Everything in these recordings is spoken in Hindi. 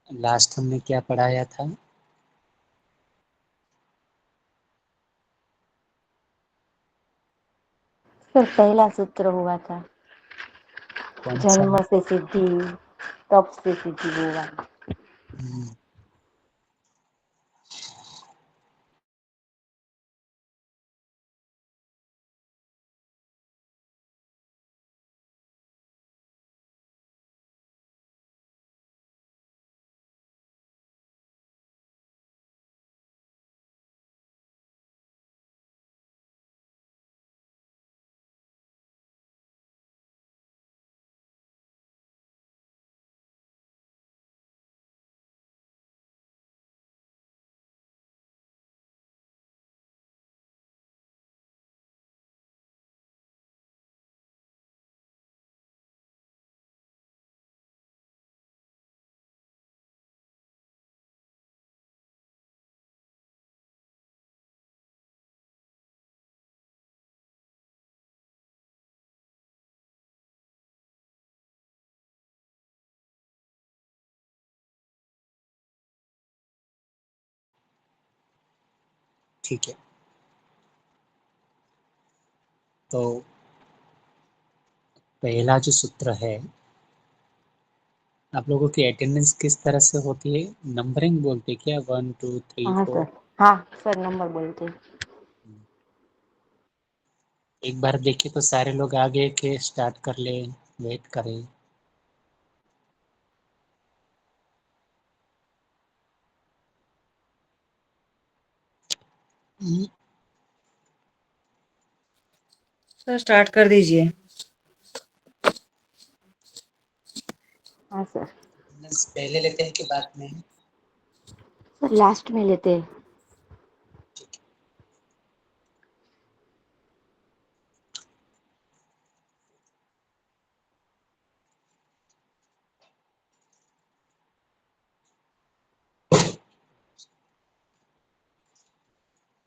लास्ट हमने क्या पढ़ाया था? फिर पहला सूत्र हुआ था, कौन सा? जन्म से सिद्धि, तप से सिद्धि हुआ। हम्म, ठीक है। तो पहला जो सूत्र है, आप लोगों की अटेंडेंस किस तरह से होती है? नंबरिंग बोलते हैं क्या? 1 2 3 हाँ 4? सर, हाँ सर, नंबर बोलते। एक बार देखे तो सारे लोग आगे के स्टार्ट कर ले, वेट करें। सर स्टार्ट कर दीजिए। हाँ सर। पहले लेते हैं कि बाद में? सर लास्ट में लेते हैं।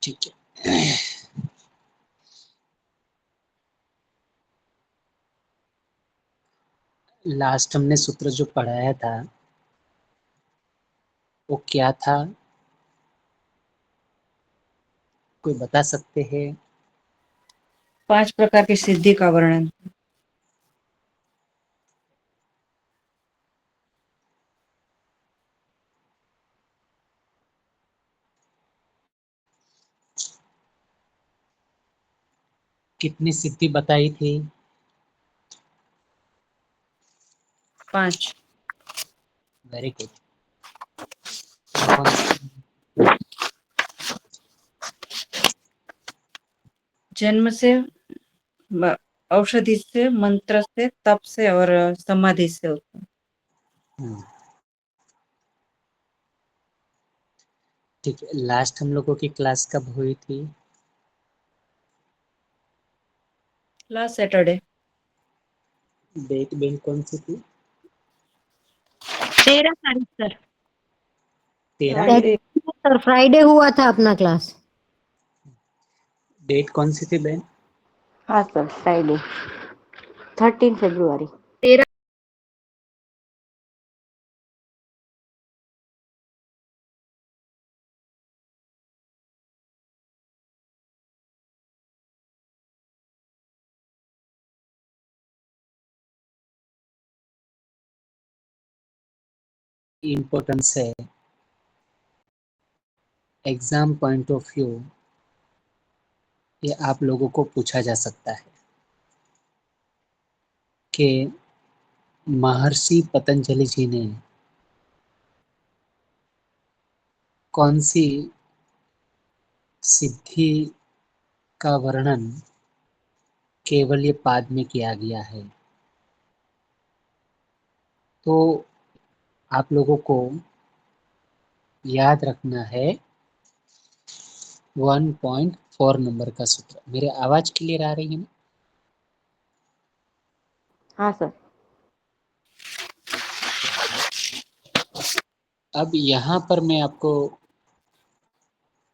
ठीक है। लास्ट हमने सूत्र जो पढ़ाया था वो क्या था? कोई बता सकते हैं? 5 प्रकार की सिद्धि का वर्णन। कितनी सिद्धि बताई थी? 5। Very good. कौन कौन सी? जन्म से, औषधि से, मंत्र से, तप से और समाधि से होता है। ठीक है। लास्ट हम लोगों की क्लास कब हुई थी? Last Saturday. डेट बेन कौन सी थी? 13 तारीख सर। 13? फ्राइडे। सर फ्राइडे हुआ था अपना क्लास। डेट कौन सी थी बेन? हाँ सर, फ्राइडे 13 फरवरी। 13। इम्पोर्टेंस है एग्जाम पॉइंट ऑफ व्यू, ये आप लोगों को पूछा जा सकता है कि महर्षि पतंजलि जी ने कौन सी सिद्धि का वर्णन केवल ये पाद में किया गया है? तो आप लोगों को याद रखना है 1.4 नंबर का सूत्र। मेरे आवाज क्लियर आ रही है ना? हाँ सर। अब यहाँ पर मैं आपको,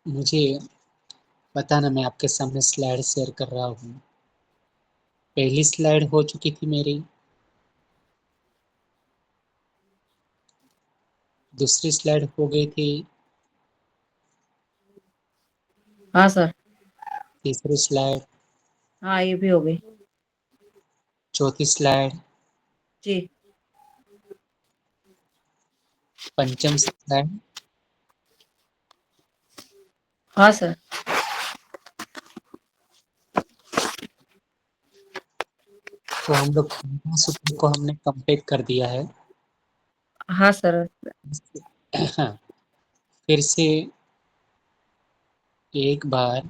मुझे बताना, मैं आपके सामने स्लाइड शेयर कर रहा हूँ। पहली स्लाइड हो चुकी थी मेरी, दूसरी स्लाइड हो गई थी। हाँ सर। तीसरी स्लाइड, हाँ ये भी हो गई। चौथी स्लाइड, जी। पंचम स्लाइड। हाँ सर। तो हम लोग पंचम सूत्र को हमने कंप्लीट कर दिया है। हाँ सर। हाँ, फिर से एक बार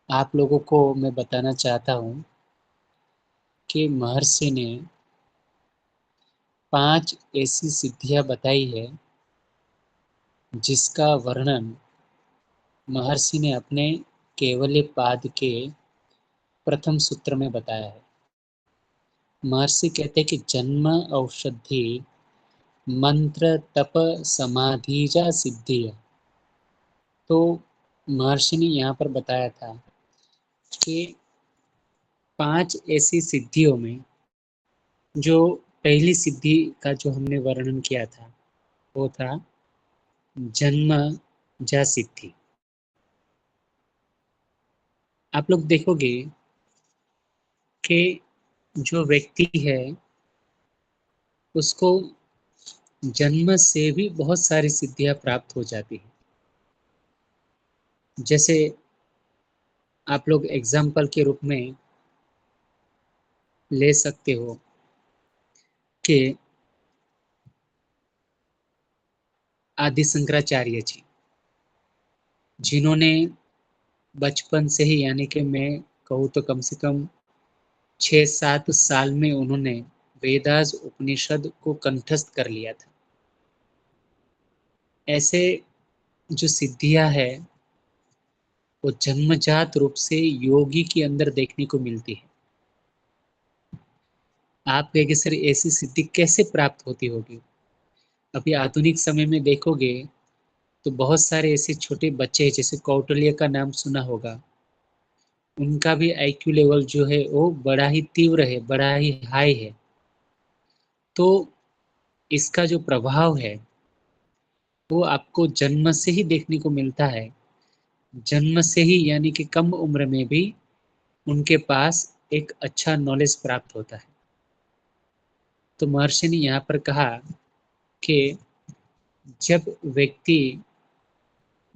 आप लोगों को मैं बताना चाहता हूँ कि महर्षि ने 5 ऐसी सिद्धियां बताई है जिसका वर्णन महर्षि ने अपने केवल्य पाद के प्रथम सूत्र में बताया है। महर्षि कहते हैं कि जन्म औषधि मंत्र तप समाधिजा सिद्धि। तो महर्षि ने यहाँ पर बताया था कि 5 ऐसी सिद्धियों में जो पहली सिद्धि का जो हमने वर्णन किया था वो था जन्म जा सिद्धि। आप लोग देखोगे कि जो व्यक्ति है उसको जन्म से भी बहुत सारी सिद्धियां प्राप्त हो जाती हैं। जैसे आप लोग एग्जाम्पल के रूप में ले सकते हो कि आदि शंकराचार्य जी, जिन्होंने बचपन से ही, यानी कि मैं कहूँ तो कम से कम 6-7 साल में उन्होंने वेदास उपनिषद को कंठस्थ कर लिया था। ऐसे जो सिद्धियां है वो जन्मजात रूप से योगी के अंदर देखने को मिलती है। आप कहेंगे सर ऐसी सिद्धि कैसे प्राप्त होती होगी? अभी आधुनिक समय में देखोगे तो बहुत सारे ऐसे छोटे बच्चे हैं, जैसे कौटिल्य का नाम सुना होगा। उनका भी आईक्यू लेवल जो है वो बड़ा ही तीव्र है, बड़ा ही हाई है। तो इसका जो प्रभाव है वो आपको जन्म से ही देखने को मिलता है। जन्म से ही, यानी कि कम उम्र में भी उनके पास एक अच्छा नॉलेज प्राप्त होता है। तो महर्षि ने यहाँ पर कहा कि जब व्यक्ति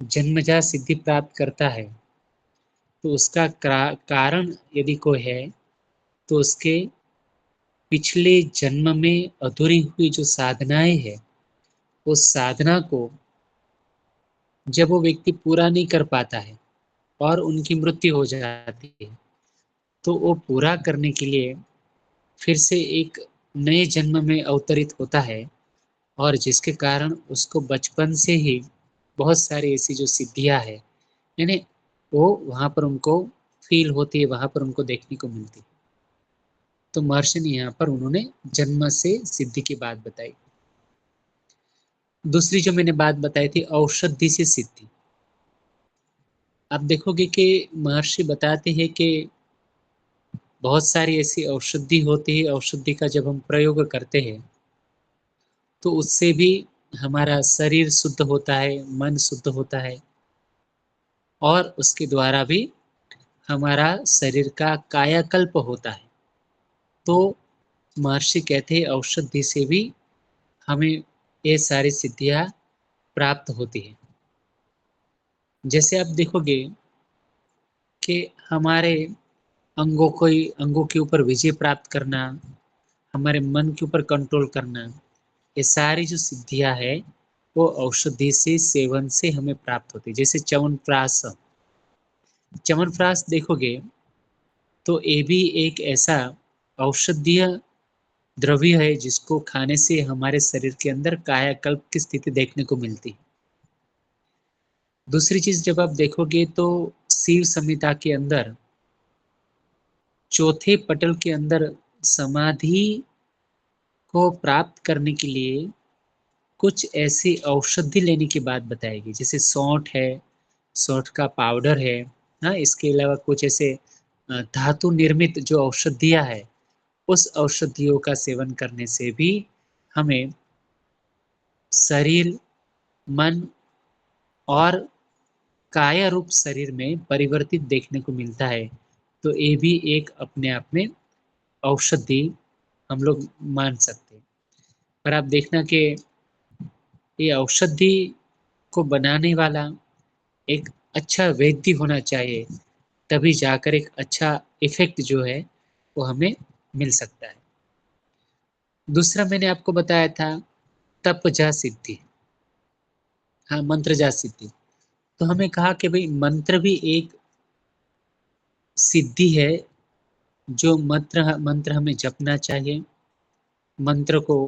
जन्मजात सिद्धि प्राप्त करता है तो उसका कारण यदि कोई है तो उसके पिछले जन्म में अधूरी हुई जो साधनाएं है, उस साधना को जब वो व्यक्ति पूरा नहीं कर पाता है और उनकी मृत्यु हो जाती है, तो वो पूरा करने के लिए फिर से एक नए जन्म में अवतरित होता है, और जिसके कारण उसको बचपन से ही बहुत सारी ऐसी जो सिद्धियां है, यानी वो वहाँ पर उनको फील होती है, वहाँ पर उनको देखने को मिलती है। तो महर्षि ने यहाँ पर उन्होंने जन्म से सिद्धि की बात बताई। दूसरी जो मैंने बात बताई थी औषधि से सिद्धि। आप देखोगे कि महर्षि बताते हैं कि बहुत सारी ऐसी औषधि होती है, औषधि का जब हम प्रयोग करते हैं तो उससे भी हमारा शरीर शुद्ध होता है, मन शुद्ध होता है, और उसके द्वारा भी हमारा शरीर का कायाकल्प होता है। तो महर्षि कहते हैं औषधि से भी हमें ये सारी सिद्धियां प्राप्त होती है। जैसे आप देखोगे कि हमारे अंगों के ऊपर विजय प्राप्त करना, हमारे मन के ऊपर कंट्रोल करना, ये सारी जो सिद्धियां है वो औषधि से सेवन से हमें प्राप्त होती है। जैसे च्यवनप्राश, च्यवनप्राश देखोगे तो ये भी एक ऐसा औषधीय द्रव्य है जिसको खाने से हमारे शरीर के अंदर कायाकल्प की स्थिति देखने को मिलती है। दूसरी चीज जब आप देखोगे तो शिव संहिता के अंदर चौथे पटल के अंदर समाधि को प्राप्त करने के लिए कुछ ऐसी औषधि लेने की बात बताएगी, जैसे सौंठ है, सौंठ का पाउडर है। हाँ, इसके अलावा कुछ ऐसे धातु निर्मित जो औषधियां है, उस औषधियों का सेवन करने से भी हमें शरीर, मन और काया रूप शरीर में परिवर्तित देखने को मिलता है, तो ये भी एक अपने आप में औषधि हम लोग मान सकते हैं। पर आप देखना कि ये औषधि को बनाने वाला एक अच्छा वैद्य होना चाहिए, तभी जाकर एक अच्छा इफ़ेक्ट जो है वो हमें मिल सकता है। दूसरा मैंने आपको बताया था तप जा सिद्धि, हाँ मंत्र जा सिद्धि। तो हमें कहा कि भाई मंत्र भी एक सिद्धि है, जो मंत्र मंत्र हमें जपना चाहिए। मंत्र को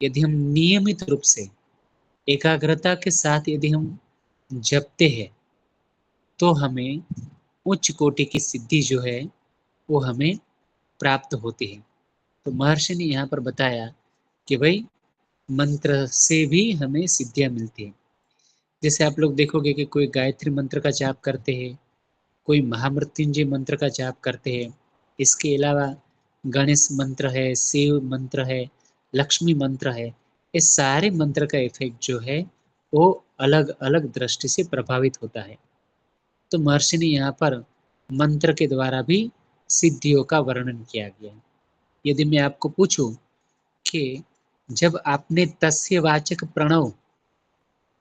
यदि हम नियमित रूप से एकाग्रता के साथ यदि हम जपते हैं, तो हमें उच्च कोटि की सिद्धि जो है वो हमें प्राप्त होती है। तो महर्षि ने यहाँ पर बताया कि भाई मंत्र से भी हमें सिद्धियाँ मिलती हैं। जैसे आप लोग देखोगे कि कोई गायत्री मंत्र का जाप करते हैं, कोई महामृत्युंजय मंत्र का जाप करते हैं, इसके अलावा गणेश मंत्र है, शिव मंत्र है, लक्ष्मी मंत्र है, ये सारे मंत्र का इफेक्ट जो है वो अलग-अलग दृष्टि से प्रभावित होता है। तो महर्षि ने यहाँ पर मंत्र के द्वारा भी सिद्धियों का वर्णन किया गया है। यदि मैं आपको पूछूं कि जब आपने तस्यवाचक प्रणव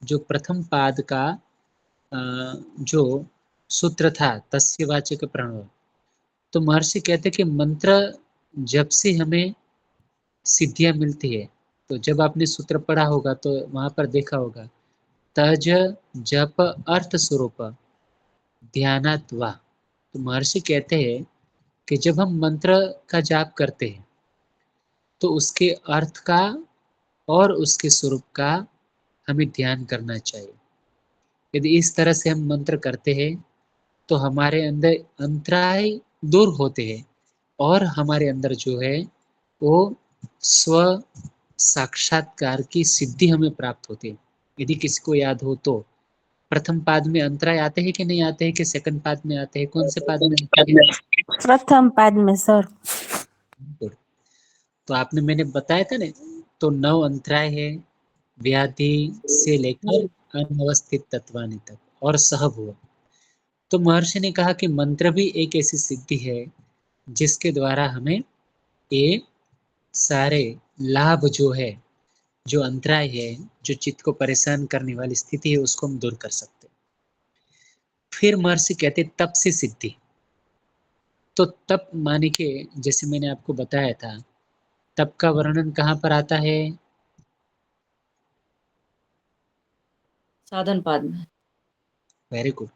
जो प्रथम पाद का जो सूत्र था तस्यवाचक प्रणव, तो महर्षि कहते कि मंत्र जब से हमें सिद्धियां मिलती है, तो जब आपने सूत्र पढ़ा होगा तो वहां पर देखा होगा तज जप अर्थ स्वरूप ध्यानात् वा। तो महर्षि कहते हैं कि जब हम मंत्र का जाप करते हैं, तो उसके अर्थ का और उसके स्वरूप का हमें ध्यान करना चाहिए। यदि इस तरह से हम मंत्र करते हैं, तो हमारे अंदर अंतराय दूर होते हैं और हमारे अंदर जो है वो स्व साक्षात्कार की सिद्धि हमें प्राप्त होती है। यदि किसी को याद हो तो प्रथम पाद में अंतराय आते हैं कि नहीं आते हैं, कि सेकंड पाद में आते हैं, कौन से पाद में आते हैं? प्रथम पाद में सर। गुड। तो आपने मैंने बताया था ना, तो 9 अंतराय है, व्याधि से लेकर अनवस्थित तत्वानि तक और सहभुव। तो महर्षि ने कहा कि मंत्र भी एक ऐसी सिद्धि है जिसके द्वारा हमें ये सारे लाभ जो है, जो अंतराय है, जो चित्त को परेशान करने वाली स्थिति है, उसको हम दूर कर सकते हैं। फिर महर्षि कहते तप से सिद्धि। तो तप माने के जैसे मैंने आपको बताया था, तप का वर्णन कहाँ पर आता है? साधन पाद में। Very good.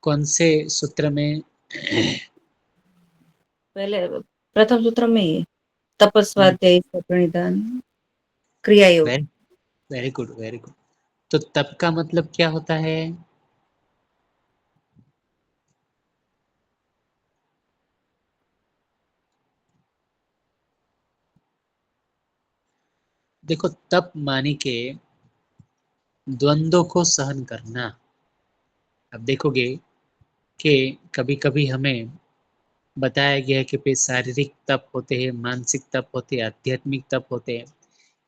कौन से सूत्र में? पहले प्रथम सूत्र में ही तपस्वाध्याय प्रणिधान क्रिया योग। Very very good, very good. तो तप का मतलब क्या होता है? देखो, तप माने के द्वंद्वों को सहन करना। अब देखोगे कि कभी-कभी हमें बताया गया है कि भाई शारीरिक तप होते हैं, मानसिक तप होते हैं, आध्यात्मिक तप होते हैं।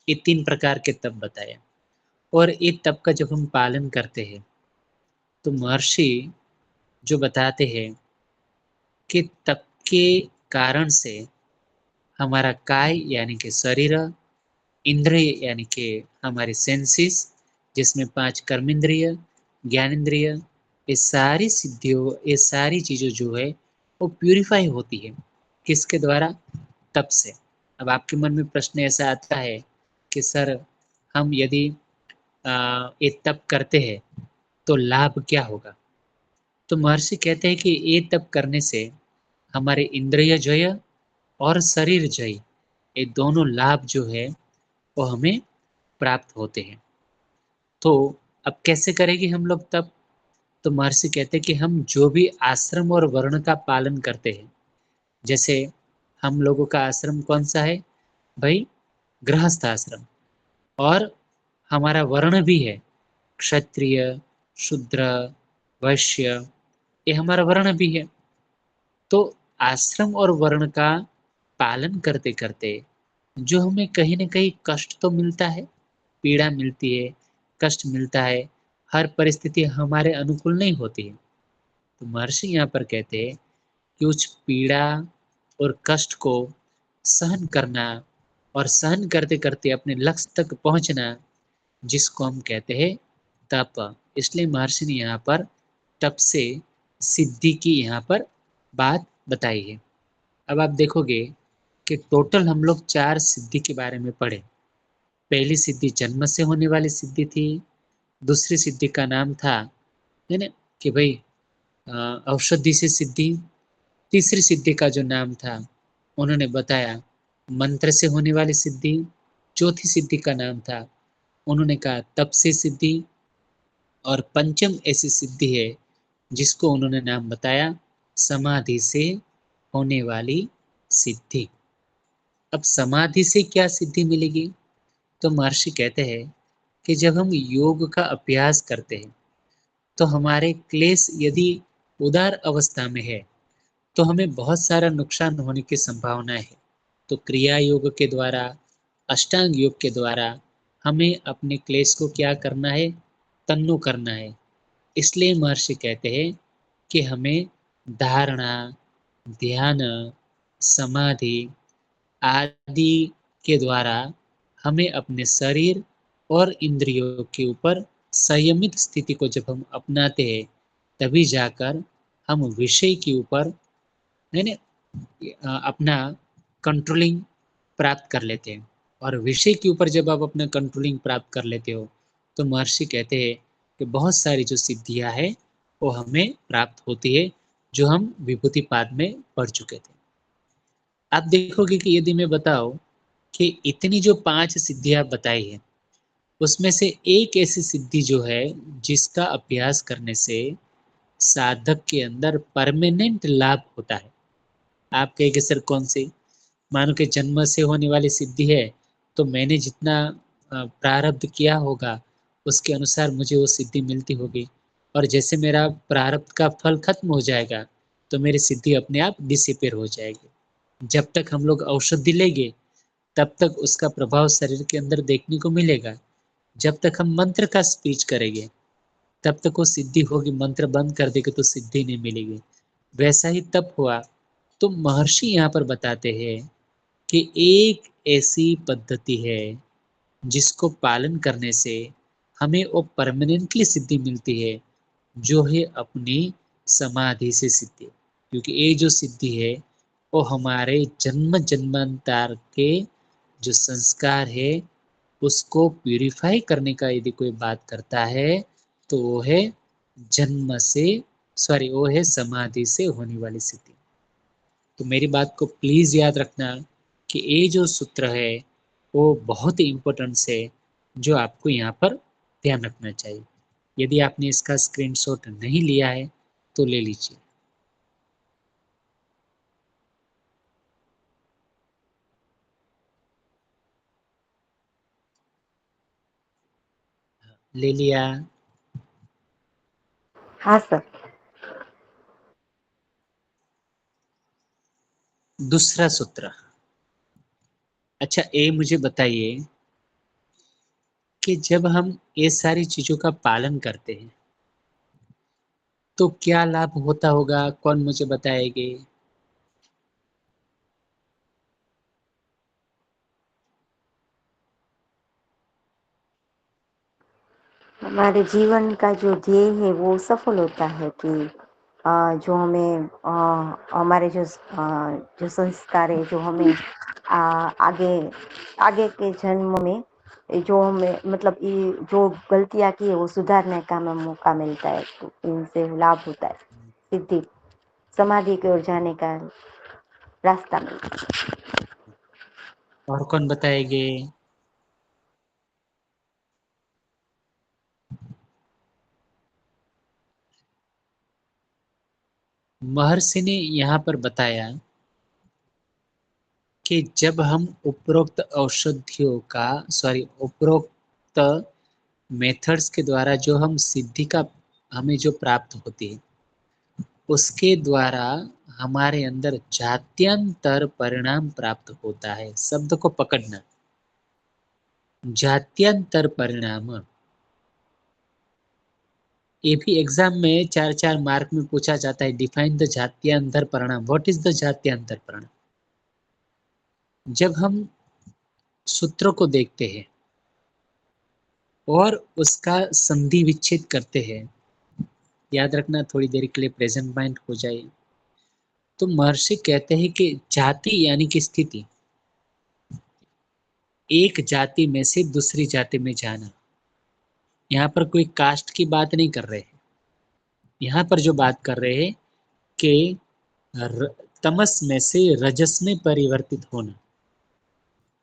ये 3 प्रकार के तप बताए, और ये तप का जब हम पालन करते हैं, तो महर्षि जो बताते हैं कि तप के कारण से हमारा काय यानी कि शरीर, इंद्रिय यानी कि हमारे सेंसेस, जिसमें 5 कर्मेंद्रिय, ज्ञानेंद्रिय, ये सारी सिद्धियों, ये सारी चीज़ें जो है वो प्यूरिफाई होती है। किसके द्वारा? तप से। अब आपके मन में प्रश्न ऐसा आता है कि सर, हम यदि ये तप करते हैं तो लाभ क्या होगा? तो महर्षि कहते हैं कि ये तप करने से हमारे इंद्रिय जय और शरीर जय, ये दोनों लाभ जो है वो हमें प्राप्त होते हैं। तो अब कैसे करेंगे हम लोग तप? तो महर्षि कहते हैं कि हम जो भी आश्रम और वर्ण का पालन करते हैं, जैसे हम लोगों का आश्रम कौन सा है भाई? गृहस्थ आश्रम। और हमारा वर्ण भी है क्षत्रिय, शूद्र, वैश्य, ये हमारा वर्ण भी है। तो आश्रम और वर्ण का पालन करते करते जो हमें कहीं ना कहीं कष्ट तो मिलता है, पीड़ा मिलती है, कष्ट मिलता है, हर परिस्थिति हमारे अनुकूल नहीं होती है। तो महर्षि यहाँ पर कहते हैं कि उस पीड़ा और कष्ट को सहन करना और सहन करते-करते अपने लक्ष्य तक पहुँचना, जिसको हम कहते हैं तप। इसलिए महर्षि ने यहाँ पर तप से सिद्धि की यहाँ पर बात बताई है। अब आप देखोगे कि टोटल हम लोग 4 सिद्धि के बारे में पढ़े। पहली सिद्धि जन्म से होने वाली सिद्धि थी, दूसरी सिद्धि का नाम था, है ना, कि भई औषधि से सिद्धि, तीसरी सिद्धि का जो नाम था उन्होंने बताया मंत्र से होने वाली सिद्धि, चौथी सिद्धि का नाम था उन्होंने कहा तप से सिद्धि और पंचम ऐसी सिद्धि है जिसको उन्होंने नाम बताया समाधि से होने वाली सिद्धि। अब समाधि से क्या सिद्धि मिलेगी? तो महर्षि कहते हैं कि जब हम योग का अभ्यास करते हैं तो हमारे क्लेश यदि उदार अवस्था में है तो हमें बहुत सारा नुकसान होने की संभावना है। तो क्रिया योग के द्वारा, अष्टांग योग के द्वारा हमें अपने क्लेश को क्या करना है? तन्नु करना है। इसलिए महर्षि कहते हैं कि हमें धारणा, ध्यान, समाधि आदि के द्वारा हमें अपने शरीर और इंद्रियों के ऊपर संयमित स्थिति को जब हम अपनाते हैं, तभी जाकर हम विषय के ऊपर, है ना, अपना कंट्रोलिंग प्राप्त कर लेते हैं। और विषय के ऊपर जब आप अपना कंट्रोलिंग प्राप्त कर लेते हो, तो महर्षि कहते हैं कि बहुत सारी जो सिद्धियाँ हैं, वो हमें प्राप्त होती है, जो हम विभूतिपाद में पढ़ चुके थे। आप देखोगे कि यदि मैं बताऊँ कि इतनी जो 5 सिद्धियाँ बताई हैं, उसमें से एक ऐसी सिद्धि जो है, जिसका अभ्यास करने से साधक के अंदर परमानेंट लाभ होता है। आप कहेंगे सर कौन सी? मानो कि जन्म से होने वाली सिद्धि है, तो मैंने जितना प्रारब्ध किया होगा, उसके अनुसार मुझे वो सिद्धि मिलती होगी और जैसे मेरा प्रारब्ध का फल खत्म हो जाएगा, तो मेरी सिद्धि अपने आप डिसिपेयर हो जाएगी। जब तक हम लोग औषधि लेंगे, तब तक उसका प्रभाव शरीर के अंदर देखने को मिलेगा। जब तक हम मंत्र का स्पीच करेंगे, तब तक वो सिद्धि होगी, मंत्र बंद कर देंगे तो सिद्धि नहीं मिलेगी। वैसा ही तप हुआ। तो महर्षि यहाँ पर बताते हैं कि एक ऐसी पद्धति है जिसको पालन करने से हमें वो परमानेंटली सिद्धि मिलती है, जो है अपनी समाधि से सिद्धि। क्योंकि ये जो सिद्धि है वो हमारे जन्म जन्मांतर के जो संस्कार है उसको प्यूरिफाई करने का यदि कोई बात करता है, तो वो है जन्म से, सॉरी, वो है समाधि से होने वाली सिद्धि। तो मेरी बात को प्लीज़ याद रखना कि ये जो सूत्र है वो बहुत ही इम्पोर्टेंट है, जो आपको यहाँ पर ध्यान रखना चाहिए। यदि आपने इसका स्क्रीनशॉट नहीं लिया है तो ले लीजिए। ले लिया? हाँ सर। दूसरा सूत्र। अच्छा, ये मुझे बताइए कि जब हम ये सारी चीज़ों का पालन करते हैं तो क्या लाभ होता होगा? कौन मुझे बताएँगे? हमारे जीवन का जो ध्येय है वो सफल होता है कि जो हमें हमारे जो संस्कार है जो हमें आगे आगे के जन्म में जो हमें मतलब ये जो गलतियां की है वो सुधारने का हमें मौका मिलता है, तो इनसे लाभ होता है, सिद्धि समाधि की ओर जाने का रास्ता मिलता है। और कौन बताएँगे? महर्षि ने यहाँ पर बताया कि जब हम उपरोक्त औषधियों का, सॉरी, उपरोक्त मेथड्स के द्वारा जो हम सिद्धि का हमें जो प्राप्त होती है, उसके द्वारा हमारे अंदर जात्यंतर परिणाम प्राप्त होता है। शब्द को पकड़ना। जात्यंतर परिणाम, ये भी एग्जाम में 4-4 मार्क में पूछा जाता है। डिफाइन द जात्यंतर परिणाम। व्हाट इज द जात्यंतर परिणाम? जब हम सूत्रों को देखते हैं और उसका संधि विच्छेद करते हैं, याद रखना थोड़ी देर के लिए प्रेजेंट माइंड हो जाए, तो महर्षि कहते हैं कि जाति यानी कि स्थिति, एक जाति में से दूसरी जाति में जाना। यहाँ पर कोई कास्ट की बात नहीं कर रहे हैं, यहाँ पर जो बात कर रहे हैं कि तमस में से रजस में परिवर्तित होना,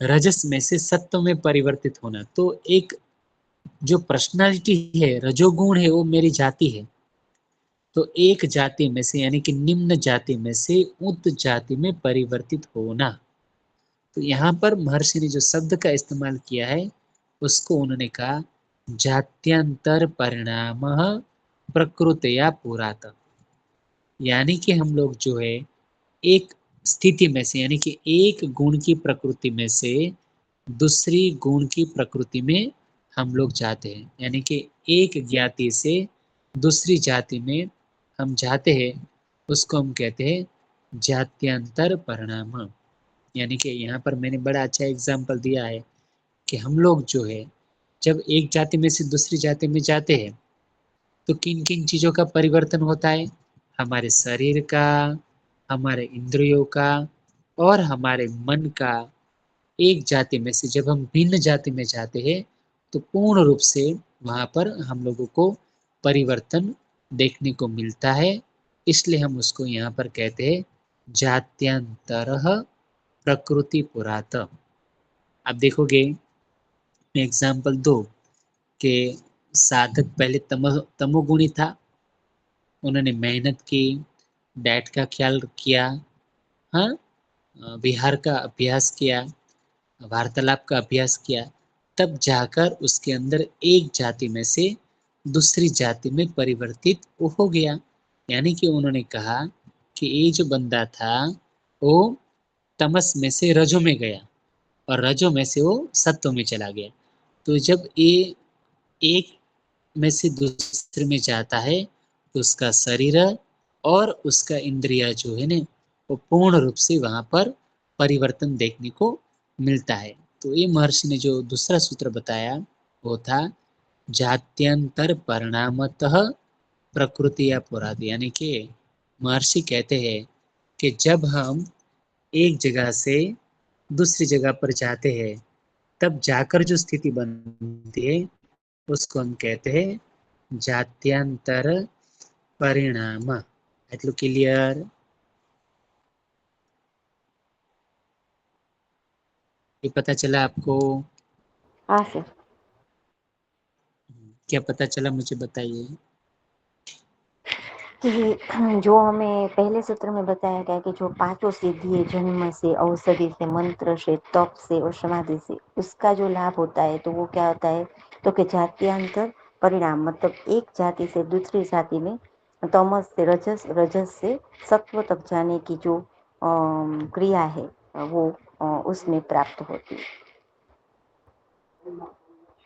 रजस में से सत्व में परिवर्तित होना। तो एक जो पर्सनालिटी है, रजोगुण है, वो मेरी जाति है। तो एक जाति में से यानी कि निम्न जाति में से उच्च जाति में परिवर्तित होना। तो यहाँ पर महर्षि ने जो शब्द का इस्तेमाल किया है उसको उन्होंने कहा जात्यंतर परिणाम प्रकृतया पुरात, यानी कि हम लोग जो है एक स्थिति में से यानी कि एक गुण की प्रकृति में से दूसरी गुण की प्रकृति में हम लोग जाते हैं। यानी कि एक जाति से दूसरी जाति में हम जाते हैं, उसको हम कहते हैं जात्यंतर परिणाम। यानी कि यहाँ पर मैंने बड़ा अच्छा एग्जाम्पल दिया है कि हम लोग जो है जब एक जाति में से दूसरी जाति में जाते हैं तो किन किन चीज़ों का परिवर्तन होता है? हमारे शरीर का, हमारे इंद्रियों का और हमारे मन का। एक जाति में से जब हम भिन्न जाति में जाते हैं तो पूर्ण रूप से वहाँ पर हम लोगों को परिवर्तन देखने को मिलता है। इसलिए हम उसको यहाँ पर कहते हैं जात्यंतरः प्रकृति पुरात। आप देखोगे, मैं एग्जाम्पल दो कि साधक पहले तमोगुणी था, उन्होंने मेहनत की, डाइट का ख्याल किया, हाँ, विहार का अभ्यास किया, वार्तालाप का अभ्यास किया, तब जाकर उसके अंदर एक जाति में से दूसरी जाति में परिवर्तित हो गया। यानी कि उन्होंने कहा कि ये जो बंदा था वो तमस में से रजो में गया और रजो में से वो सत्व में चला गया। तो जब ये एक में से दूसरे में जाता है तो उसका शरीर और उसका इंद्रिया जो है ना वो पूर्ण रूप से वहाँ पर परिवर्तन देखने को मिलता है। तो ये महर्षि ने जो दूसरा सूत्र बताया वो था जात्यंतर परिणामतः प्रकृति या पुरादि। यानी कि महर्षि कहते हैं कि जब हम एक जगह से दूसरी जगह पर जाते हैं तब जाकर जो स्थिति बनती है उसको हम कहते हैं जात्यंतर परिणाम। એટલું क्लियर? ये पता चला आपको? हाँ सर। क्या पता चला मुझे बताइए। कि जो हमें पहले सूत्र में बताया गया कि जो पांचों सिद्धि है, जन्म से, औषधि से, मंत्र से, तप से और समाधि से, उसका जो लाभ होता है तो वो क्या होता है, तो कि जात्यांतर परिणाम, मतलब एक जाति से दूसरी जाति में, तमस से रजस, रजस से सत्व तक जाने की जो क्रिया है वो उसमें प्राप्त होती है।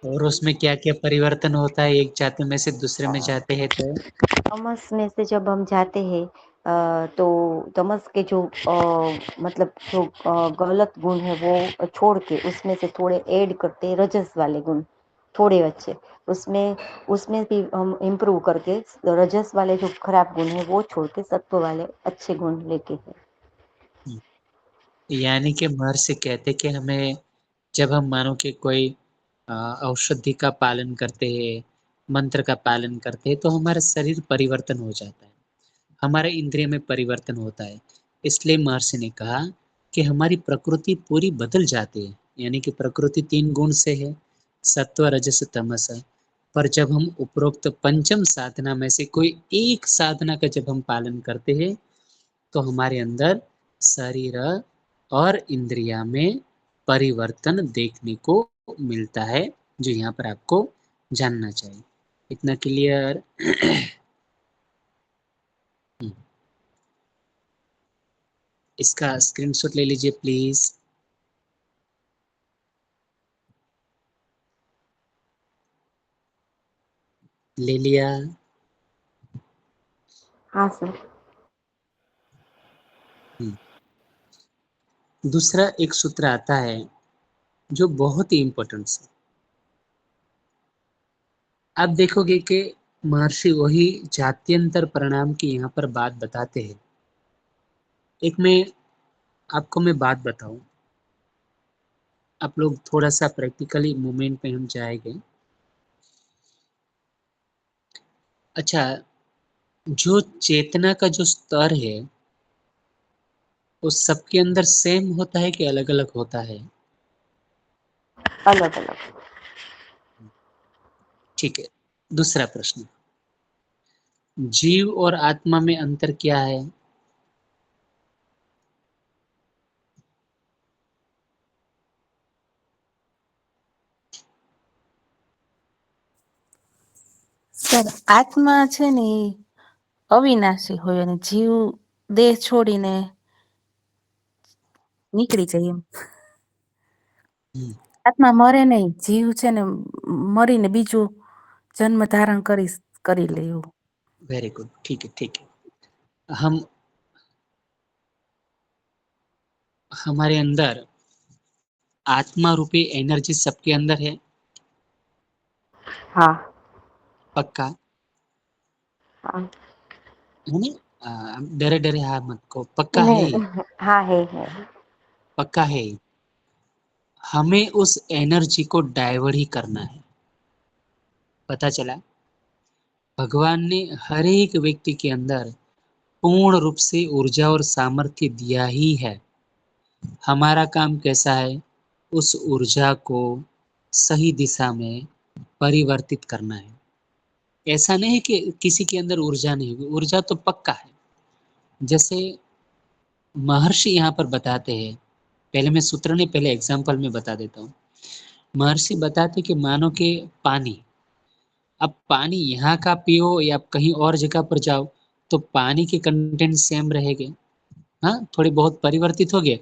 और उसमें क्या क्या परिवर्तन होता है एक जाति में से दूसरे में जाते हैं तो? तमस में से जब हम जाते हैं तो तमस के जो मतलब जो गलत गुण है वो छोड़ के उसमें से थोड़े ऐड करते हैं रजस वाले गुण, थोड़े अच्छे, उसमें उसमें भी हम इम्प्रूव करके रजस वाले जो खराब गुण है वो छोड़ के सत्व वाले अच्छे गुण लेके हैं। यानी कि महर्षि कहते कि हमें जब हम मानो कि कोई औषधि का पालन करते हैं, मंत्र का पालन करते हैं तो हमारा शरीर परिवर्तन हो जाता है, हमारे इंद्रिय में परिवर्तन होता है। इसलिए महर्षि ने कहा कि हमारी प्रकृति पूरी बदल जाती है। यानी कि प्रकृति 3 गुण से है, सत्व रजस तमस। पर जब हम उपरोक्त पंचम साधना में से कोई एक साधना का जब हम पालन करते हैं तो हमारे अंदर शरीर और इंद्रिया में परिवर्तन देखने को मिलता है, जो यहाँ पर आपको जानना चाहिए। इतना क्लियर? इसका स्क्रीनशॉट ले लीजिए प्लीज। ले लिया? हाँ सर। दूसरा एक सूत्र आता है जो बहुत ही इंपॉर्टेंट है। आप देखोगे कि महर्षि वही जात्यंतर परिणाम की यहाँ पर बात बताते हैं। एक मैं आपको बात बताऊं, आप लोग थोड़ा सा प्रैक्टिकली मूवमेंट पे हम जाएंगे। अच्छा, जो चेतना का जो स्तर है वो सबके अंदर सेम होता है कि अलग अलग होता है? अलग अलग। ठीक है। दूसरा प्रश्न, जीव और आत्मा में अंतर क्या है? સર આત્મા છે ને એ અવિનાશી હોય અને જીવ દેહ છોડીને નીકળી જાય એમ. हम्म, આત્મા મરે નહીં, જીવ છે ને મરીને બીજું જન્મ ધારણ કરી લે એવું. वेरी गुड, ठीक है ठीक है। हमारे अंदर आत्मा रूपी एनर्जी सबके अंदर है, हाँ पक्का हाँ। है ना? डरे डरे हाँ मत को, पक्का है, नहीं। हाँ है। पक्का है। हमें उस एनर्जी को डाइवर्ट ही करना है। पता चला, भगवान ने हर एक व्यक्ति के अंदर पूर्ण रूप से ऊर्जा और सामर्थ्य दिया ही है। हमारा काम कैसा है, उस ऊर्जा को सही दिशा में परिवर्तित करना है। ऐसा नहीं है कि किसी के अंदर ऊर्जा नहीं होगी, ऊर्जा तो पक्का है। जैसे महर्षि यहाँ पर बताते हैं, पहले मैं सूत्र नहीं, पहले एग्जाम्पल में बता देता हूँ। महर्षि बताते कि मानो कि पानी, अब पानी यहाँ का पियो या कहीं और जगह पर जाओ तो पानी के कंटेंट सेम रहेंगे, हाँ थोड़े बहुत परिवर्तित हो गए,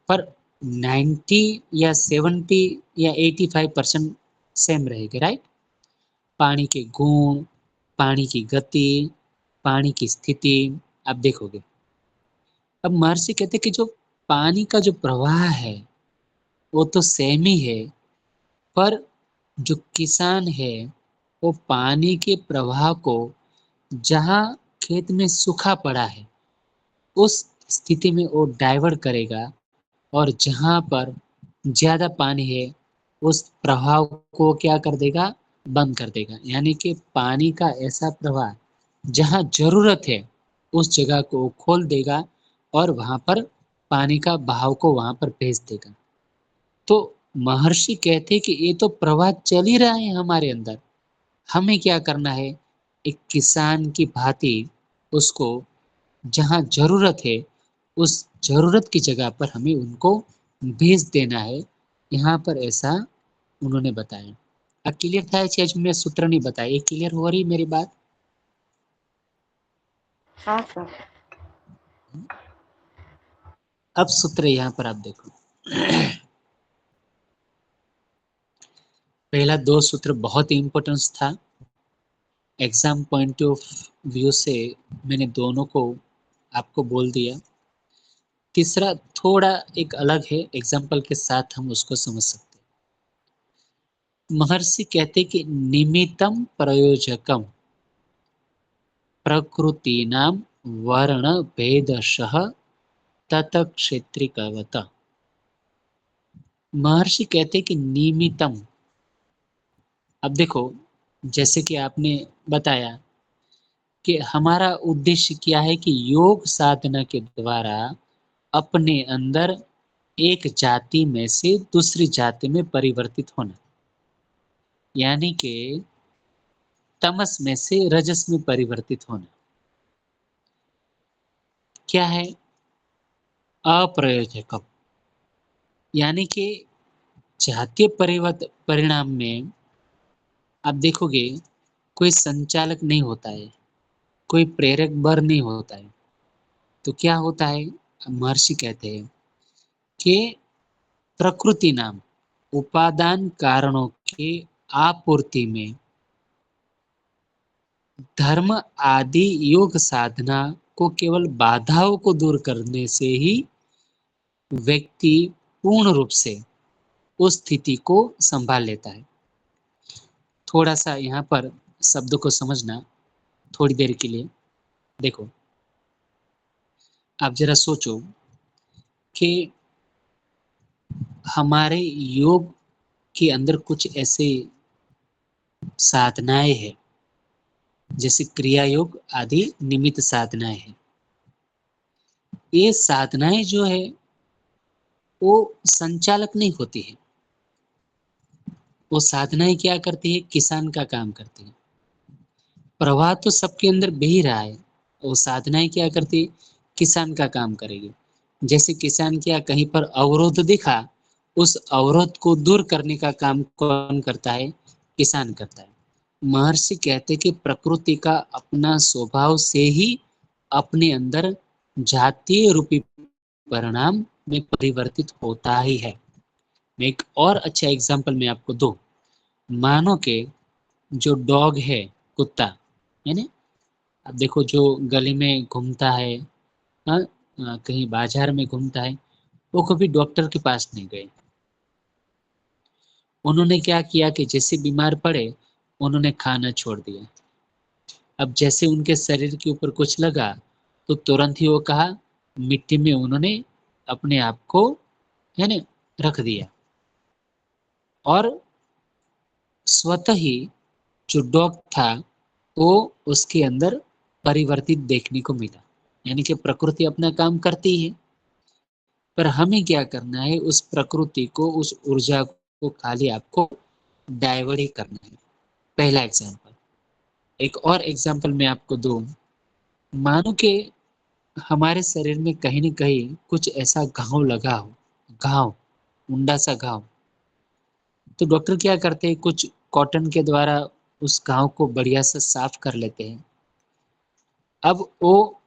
पर 90 या 70 या 85% सेम रहेंगे, राइट? पानी के गुण, पानी की गति, पानी की स्थिति आप देखोगे। अब महर्षि कहते कि जो पानी का जो प्रवाह है वो तो सेम ही है, पर जो किसान है वो पानी के प्रवाह को, जहाँ खेत में सूखा पड़ा है उस स्थिति में वो डाइवर्ट करेगा, और जहाँ पर ज्यादा पानी है उस प्रवाह को क्या कर देगा, बंद कर देगा। यानी कि पानी का ऐसा प्रवाह जहाँ जरूरत है उस जगह को वो खोल देगा और वहां पर पानी का बहाव को वहां पर भेज देगा। तो महर्षि कहते कि ये तो प्रवाह चल ही रहा है हमारे अंदर, हमें क्या करना है, एक किसान की भांति उसको जहाँ जरूरत है उस जरूरत की जगह पर हमें उनको भेज देना है। यहाँ पर ऐसा उन्होंने बताया। अब क्लियर था? चीज में सूत्र नहीं बताया, ये क्लियर हो रही मेरी बात? हाँ सर। अब सूत्र यहाँ पर आप देखो। पहला दो सूत्र बहुत ही इंपॉर्टेंस था, एग्जाम पॉइंट ऑफ व्यू से मैंने दोनों को आपको बोल दिया। तीसरा थोड़ा एक अलग है, एग्जाम्पल के साथ हम उसको समझ सकते हैं। महर्षि कहते कि निमित्तम प्रयोजकम प्रकृतीनां वर्ण भेदशः तत क्षेत्रिकवत। महर्षि कहते कि निमित्तम, अब देखो जैसे कि आपने बताया कि हमारा उद्देश्य क्या है कि योग साधना के द्वारा अपने अंदर एक जाति में से दूसरी जाति में परिवर्तित होना, यानी कि तमस में से रजस में परिवर्तित होना। क्या है? अप्रयोजक, यानी कि जातीय परिणाम में आप देखोगे कोई संचालक नहीं होता है, कोई प्रेरक बल नहीं होता है। तो क्या होता है, महर्षि कहते हैं कि प्रकृति नाम उपादान कारणों के आपूर्ति में धर्म आदि योग साधना को केवल बाधाओं को दूर करने से ही व्यक्ति पूर्ण रूप से उस स्थिति को संभाल लेता है। थोड़ा सा यहाँ पर शब्द को समझना थोड़ी देर के लिए। देखो, आप जरा सोचो कि हमारे योग के अंदर कुछ ऐसे साधनाएं हैं, जैसे क्रिया योग आदि निमित्त साधनाएं हैं। ये साधनाएं जो है वो संचालक नहीं होती है। वो साधनाएं क्या करती है? किसान का काम करती है। प्रवाह तो सबके अंदर बह रहा है, वो साधनाएं क्या करती है? किसान का काम करेगी। जैसे किसान क्या, कहीं पर अवरोध दिखा, उस अवरोध को दूर करने का काम कौन करता है? किसान करता है। महर्षि कहते कि प्रकृति का अपना स्वभाव से ही अपने अंदर जातीय रूपी परिणाम में परिवर्तित होता ही है। मैं एक और अच्छा एग्जाम्पल मैं आपको दूं। मानो के जो डॉग है, कुत्ता है ना, अब देखो जो गली में घूमता है, हाँ, कहीं बाजार में घूमता है, वो कभी डॉक्टर के पास नहीं गए। उन्होंने क्या किया कि जैसे बीमार पड़े उन्होंने खाना छोड़ दिया। अब जैसे उनके शरीर के ऊपर कुछ लगा तो तुरंत ही वो कहा, मिट्टी में उन्होंने अपने आप को है ना रख दिया, और स्वतः ही जो डॉग था वो उसके अंदर परिवर्तित देखने को मिला। यानी कि प्रकृति अपना काम करती है, पर हमें क्या करना है? उस प्रकृति को, उस ऊर्जा को खाली आपको डाइवर्ट ही करना है। पहला एग्जाम्पल। एक और एग्जाम्पल मैं आपको दूं। मानो कि हमारे शरीर में कहीं न कहीं कुछ ऐसा घाव लगा हो, घाव, उंडा सा घाव, तो डॉक्टर क्या करते हैं? कुछ कॉटन के द्वारा उस घाव को बढ़िया से साफ कर लेते हैं। अब वो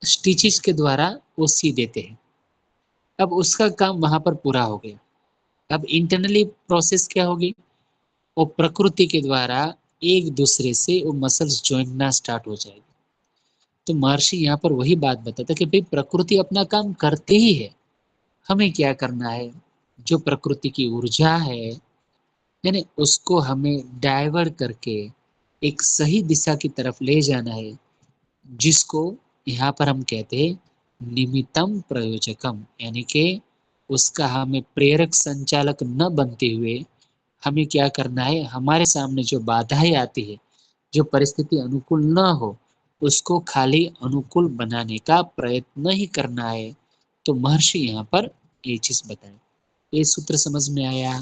स्टिचेस के द्वारा वो सी देते हैं। अब उसका काम वहां पर पूरा हो गया। अब इंटरनली प्रोसेस क्या होगी? वो प्रकृति के द्वारा एक दूसरे से वो मसल्स जोड़ना स्टार्ट हो जाएगी। तो महर्षि यहाँ पर वही बात बताता कि भाई प्रकृति अपना काम करते ही है, हमें क्या करना है? जो प्रकृति की ऊर्जा है यानी उसको हमें डाइवर्ट करके एक सही दिशा की तरफ ले जाना है, जिसको यहाँ पर हम कहते हैं निमित्तम प्रयोजकम। यानी कि उसका हमें प्रेरक संचालक न बनते हुए हमें क्या करना है? हमारे सामने जो बाधाएं आती है, जो परिस्थिति अनुकूल न हो, उसको खाली अनुकूल बनाने का प्रयत्न ही करना है। तो महर्षि यहाँ पर ये चीज बताए। ये सूत्र समझ में आया?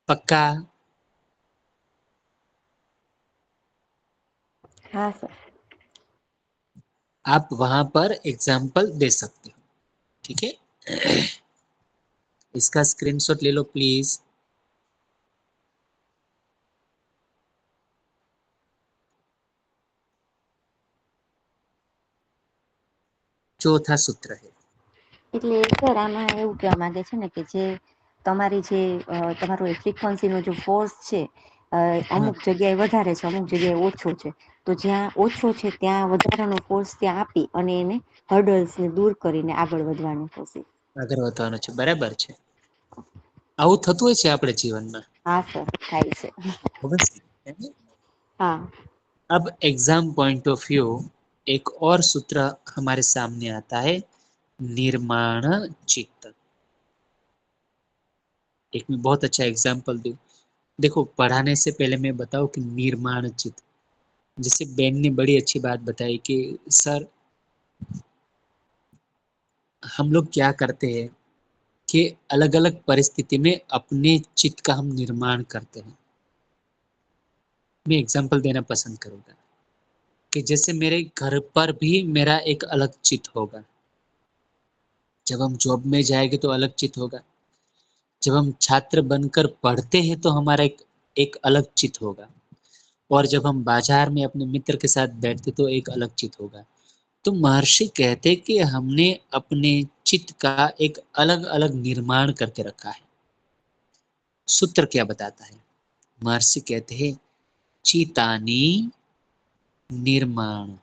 पक्का? हाँ सर। आप वहां पर एग्जाम्पल दे सकते हो, ठीक है? इसका स्क्रीनशॉट ले लो प्लीज। चौथा सूत्र है। એટલે સર આમાં એવું કહેવા માંગે છે ને કે જે તમારી જે તમારો ફ્રીક્વન્સીનો જો ફોર્સ છે અમુક જગ્યાએ વધારે છે, અમુક જગ્યાએ ઓછો છે, તો જ્યાં ઓછો છે ત્યાં વધારાનો ફોર્સ ત્યાં આપી અને એને હર્ડલ્સને દૂર કરીને આગળ વધવાની કોશિશ. આગળ વધવાનું છે, બરાબર છે. આવું થતું હોય છે આપણે જીવનમાં. હા સર, થાય છે. हाँ. अब एग्जाम पॉइंट ऑफ व्यू एक और सूत्र हमारे सामने आता है, निर्माण चित्त। एक मैं बहुत अच्छा एग्जाम्पल दूं। देखो, पढ़ाने से पहले मैं बताऊं कि निर्माण चित्त, जैसे बेन ने बड़ी अच्छी बात बताई कि सर हम लोग क्या करते हैं कि अलग अलग परिस्थिति में अपने चित्त का हम निर्माण करते हैं। मैं एग्जाम्पल देना पसंद करूंगा कि जैसे मेरे घर पर भी मेरा एक अलग चित्त होगा, जब हम जॉब में जाएंगे तो अलग चित्त होगा, जब हम छात्र बनकर पढ़ते हैं तो हमारा एक अलग चित्त होगा, और जब हम बाजार में अपने मित्र के साथ बैठते तो एक अलग चित्त होगा। तो महर्षि कहते कि हमने अपने चित्त का एक अलग अलग निर्माण करके रखा है। सूत्र क्या बताता है? महर्षि कहते हैं चितानी निर्माण,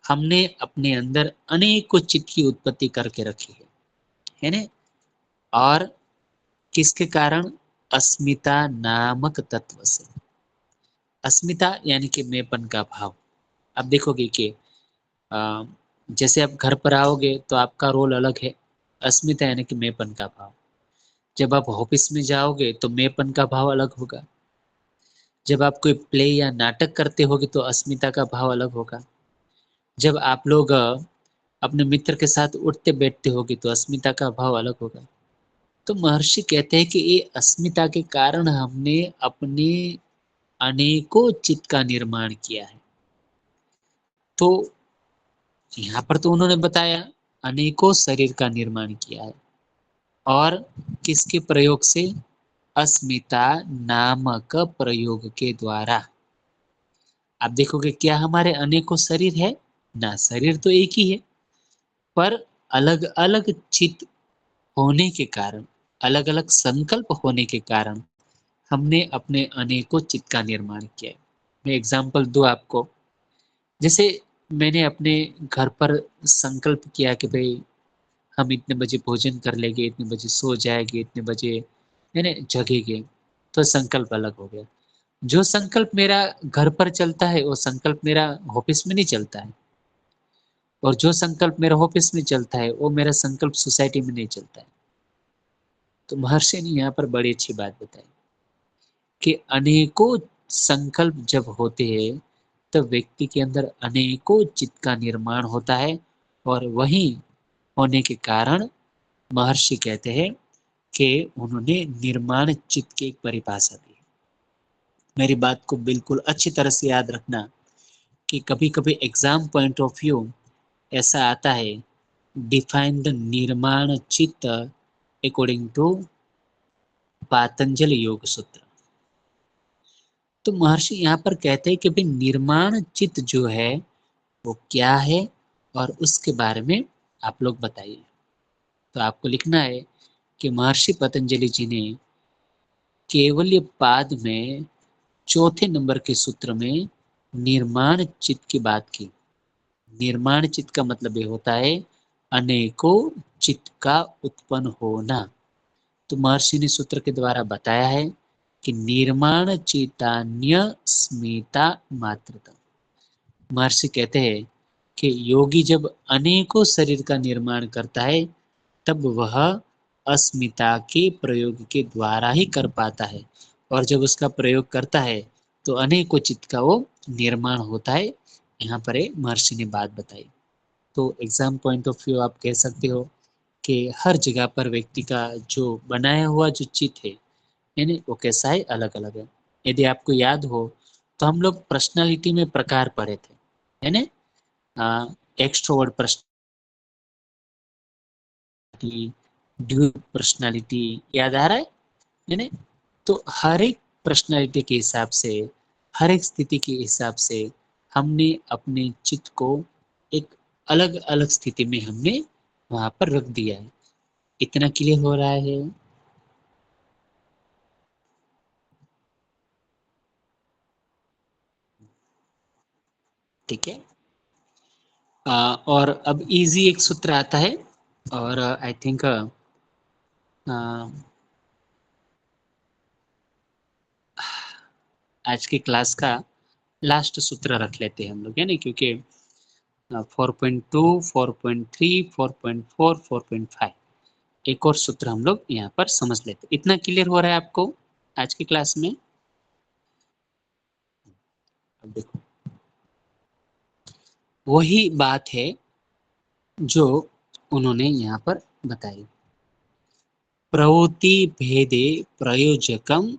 हमने अपने अंदर अनेकों चित्त की उत्पत्ति करके रखी है ना? और किसके कारण? अस्मिता नामक तत्व से। अस्मिता यानी कि मैंपन का भाव। आप देखोगे कि जैसे आप घर पर आओगे तो आपका रोल अलग है, अस्मिता यानी कि मैंपन का भाव। जब आप ऑफिस में जाओगे तो मैंपन का भाव अलग होगा। जब आप कोई प्ले या नाटक करते होगे तो अस्मिता का भाव अलग होगा। जब आप लोग अपने मित्र के साथ उठते बैठते होगे तो अस्मिता का भाव अलग होगा। तो महर्षि कहते हैं कि ये अस्मिता के कारण हमने अपने अनेकों चित्त का निर्माण किया है। तो यहाँ पर तो उन्होंने बताया अनेकों शरीर का निर्माण किया है, और किसके प्रयोग से? अस्मिता नामक प्रयोग के द्वारा। आप देखोगे क्या हमारे अनेकों शरीर है ना? शरीर तो एक ही है, पर अलग अलग चित्त होने के कारण, अलग अलग संकल्प होने के कारण हमने अपने अनेकों चित्त का निर्माण किया है। मैं एग्जाम्पल दूं आपको। जैसे मैंने अपने घर पर संकल्प किया कि भाई हम इतने बजे भोजन कर लेंगे, इतने बजे सो जाएंगे, इतने बजे है ना जगेंगे, तो संकल्प अलग हो गया। जो संकल्प मेरा घर पर चलता है वो संकल्प मेरा ऑफिस में नहीं चलता है, और जो संकल्प मेरा ऑफिस में चलता है वो मेरा संकल्प सोसाइटी में नहीं चलता है। तो महर्षि ने यहाँ पर बड़ी अच्छी बात बताई कि अनेकों संकल्प जब होते हैं तब व्यक्ति के अंदर अनेकों चित्त का निर्माण होता है, और वही होने के कारण महर्षि कहते हैं कि उन्होंने निर्माण चित्त की एक परिभाषा दी। मेरी बात को बिल्कुल अच्छी तरह से याद रखना कि कभी कभी एग्जाम पॉइंट ऑफ व्यू ऐसा आता है, डिफाइन द निर्माण चित्त अकॉर्डिंग टू पातंजलि योग सूत्र। तो महर्षि यहाँ पर कहते हैं कि भाई निर्माण चित्त जो है वो क्या है, और उसके बारे में आप लोग बताइए। तो आपको लिखना है कि महर्षि पतंजलि जी ने केवल्य पाद में चौथे नंबर के सूत्र में निर्माण चित्त की बात की। निर्माण चित्त का मतलब ये होता है अनेकों चित्त का उत्पन्न होना। तो महर्षि ने सूत्र के द्वारा बताया है कि निर्माण चैतन्य स्मिता मात्रता। महर्षि कहते हैं कि योगी जब अनेकों शरीर का निर्माण करता है तब वह अस्मिता के प्रयोग के द्वारा ही कर पाता है, और जब उसका प्रयोग करता है तो अनेकों चित्त का वो निर्माण होता है। यहाँ पर महर्षि ने बात बताई। तो एग्जाम पॉइंट ऑफ व्यू आप कह सकते हो कि हर जगह पर व्यक्ति का जो बनाया हुआ जो चित्त है यानी वो कैसा है, अलग अलग है। यदि आपको याद हो तो हम लोग पर्सनालिटी में प्रकार पढ़े थे, है ना? एक्सट्रोवर्ट पर्सनालिटी, ड्यूल पर्सनालिटी, याद आ रहा है ना? तो हर एक पर्सनालिटी के हिसाब से, हर एक स्थिति के हिसाब से हमने अपने चित्त को एक अलग अलग स्थिति में हमने वहां पर रख दिया है। इतना क्लियर हो रहा है? ठीक है। और अब इजी एक सूत्र आता है, और आई थिंक आज की क्लास का लास्ट सूत्र रख लेते हैं हम लोग, है ना? क्योंकि 4.2, 4.3, 4.4, 4.5 एक और सूत्र हम लोग यहाँ पर समझ लेते हैं। इतना क्लियर हो रहा है आपको आज की क्लास में? अब देखो वही बात है जो उन्होंने यहाँ पर बताई। प्रवृत्ति भेदे प्रयोजकम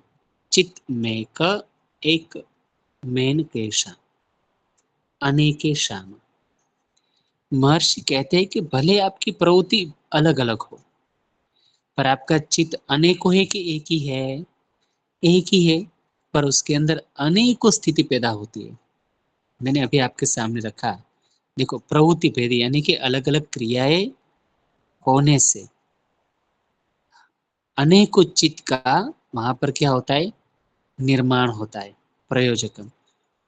चित्त में का एक मेन केशा अनेके श्याम। महर्षि कहते हैं कि भले आपकी प्रवृत्ति अलग अलग हो, पर आपका चित्त अनेकों है कि एक ही है? एक ही है, पर उसके अंदर अनेकों स्थिति पैदा होती है। मैंने अभी आपके सामने रखा देखो प्रवृत्ति भेद यानी कि अलग अलग क्रियाएं होने से अनेकों चित्त का वहां पर क्या होता है, निर्माण होता है, प्रयोजकम।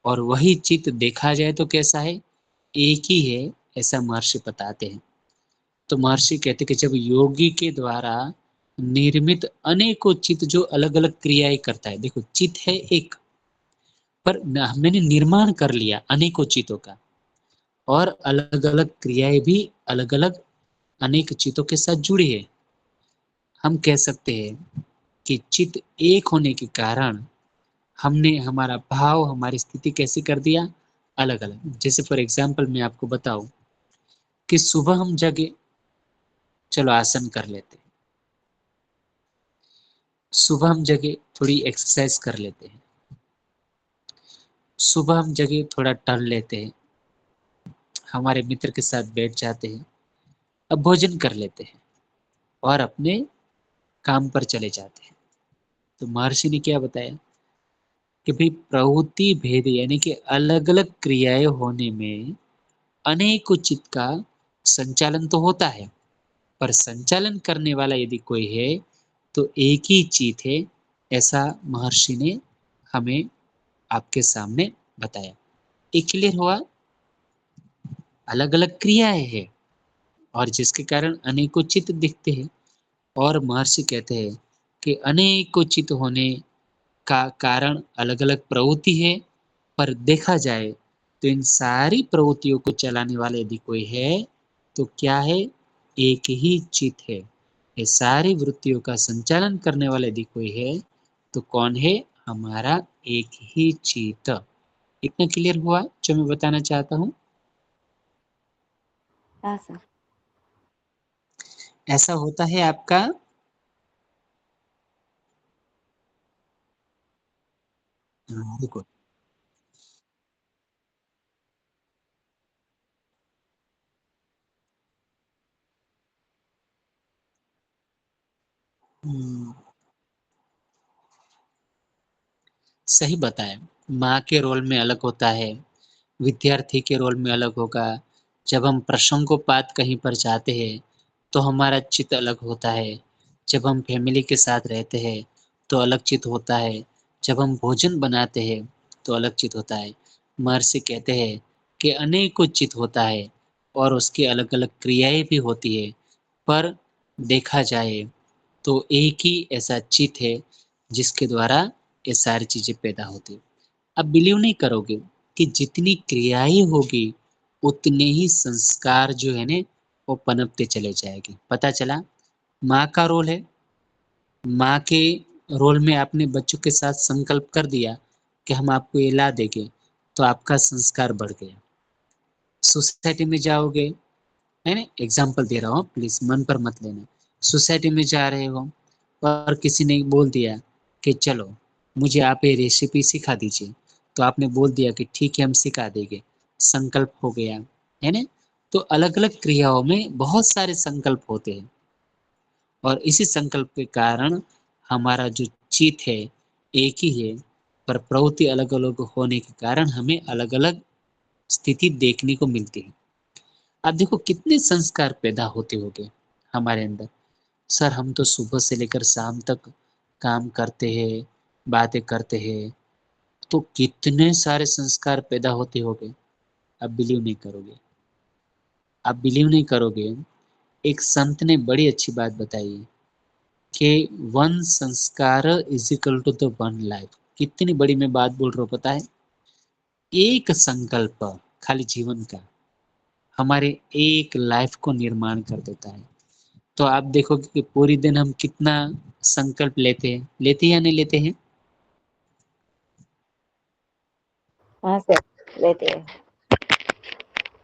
और वही चित्त देखा जाए तो कैसा है, एक ही है, ऐसा महर्षि बताते हैं। तो महर्षि कहते कि जब योगी के द्वारा निर्मित अनेकों चित्त जो अलग अलग क्रियाएं करता है, देखो चित्त है एक, पर मैंने निर्माण कर लिया अनेकों चित्तों का, और अलग अलग क्रियाएं भी अलग अलग अनेक चित्तों के साथ जुड़ी है। हम कह सकते हैं कि चित्त एक होने के कारण हमने हमारा भाव, हमारी स्थिति कैसे कर दिया, अलग अलग। जैसे फॉर एग्जाम्पल मैं आपको बताऊं कि सुबह हम जगे, चलो आसन कर लेते हैं, सुबह हम जगे थोड़ी एक्सरसाइज कर लेते हैं, सुबह हम जगे थोड़ा टहल लेते हैं, हमारे मित्र के साथ बैठ जाते हैं, अब भोजन कर लेते हैं और अपने काम पर चले जाते हैं। तो महर्षि ने क्या बताया कि भाई प्रवृत्ति भेद यानी कि अलग अलग क्रियाएं होने में अनेकों चित्त का संचालन तो होता है, पर संचालन करने वाला यदि कोई है तो एक ही चित्त है, ऐसा महर्षि ने हमें आपके सामने बताया। एक क्लियर हुआ, अलग अलग क्रियाएं हैं और जिसके कारण अनेकों चित्त दिखते हैं। और महर्षि कहते हैं कि अनेकों चित्त होने का कारण अलग अलग प्रवृत्ति है, पर देखा जाए तो इन सारी प्रवृत्तियों को चलाने वाला यदि कोई है तो क्या है, एक ही चित्त है। ये सारी वृत्तियों का संचालन करने वाला यदि कोई है तो कौन है, हमारा एक ही चित्त। इतना क्लियर हुआ जो मैं बताना चाहता हूँ। हाँ सर। ऐसा होता है आपका। हाँ, रुको। हम्म, सही बताया। माँ के रोल में अलग होता है, विद्यार्थी के रोल में अलग होगा। जब हम प्रसंगोपात कहीं पर जाते हैं तो हमारा चित्त अलग होता है। जब हम फैमिली के साथ रहते हैं तो अलग चित्त होता है। जब हम भोजन बनाते हैं तो अलग चित्त होता है। महर्षि कहते हैं कि अनेकों चित्त होता है और उसकी अलग अलग क्रियाएं भी होती है, पर देखा जाए तो एक ही ऐसा चित्त है जिसके द्वारा ये सारी चीजें पैदा होती है। आप बिलीव नहीं करोगे कि जितनी क्रियाएं होगी उतने ही संस्कार जो है ना वो पनपते चले जाएंगे। पता चला, माँ का रोल है, माँ के रोल में आपने बच्चों के साथ संकल्प कर दिया कि हम आपको ये ला देंगे, तो आपका संस्कार बढ़ गया। सोसाइटी में जाओगे, है ना, एग्जाम्पल दे रहा हूँ, प्लीज मन पर मत लेना। सोसाइटी में जा रहे हो और किसी ने बोल दिया कि चलो मुझे आप ये रेसिपी सिखा दीजिए, तो आपने बोल दिया कि ठीक है हम सिखा देंगे, संकल्प हो गया, है ना। तो अलग अलग क्रियाओं में बहुत सारे संकल्प होते हैं और इसी संकल्प के कारण हमारा जो चित्त है एक ही है, पर प्रवृत्ति अलग अलग होने के कारण हमें अलग अलग स्थिति देखने को मिलती है। आप देखो कितने संस्कार पैदा होते होंगे हमारे अंदर। सर हम तो सुबह से लेकर शाम तक काम करते हैं, बातें करते हैं, तो कितने सारे संस्कार पैदा होते होंगे। आप बिलीव नहीं करोगे, आप बिलीव नहीं करोगे। एक संत ने बड़ी अच्छी बात बताई कि वन संस्कार is equal to the one life. कितनी बड़ी मैं बात बोल रहा हूँ पता है। एक संकल्प खाली जीवन का हमारे एक लाइफ को निर्माण कर देता है। तो आप देखोगे कि पूरी दिन हम कितना संकल्प लेते हैं या नहीं लेते हैं। हाँ सर, लेते हैं।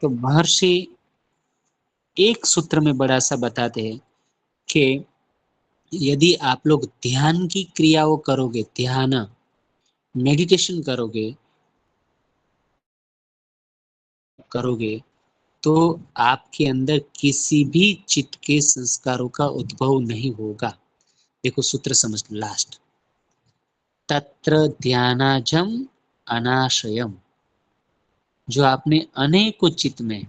तो महर्षि एक सूत्र में बड़ा सा बताते हैं कि यदि आप लोग ध्यान की क्रियाओं करोगे, ध्यान मेडिटेशन करोगे तो आपके अंदर किसी भी चित्त के संस्कारों का उद्भव नहीं होगा। देखो सूत्र समझ लो लास्ट, तत्र ध्यानाजम अनाशयम, जो आपने अनेकों चित्त में,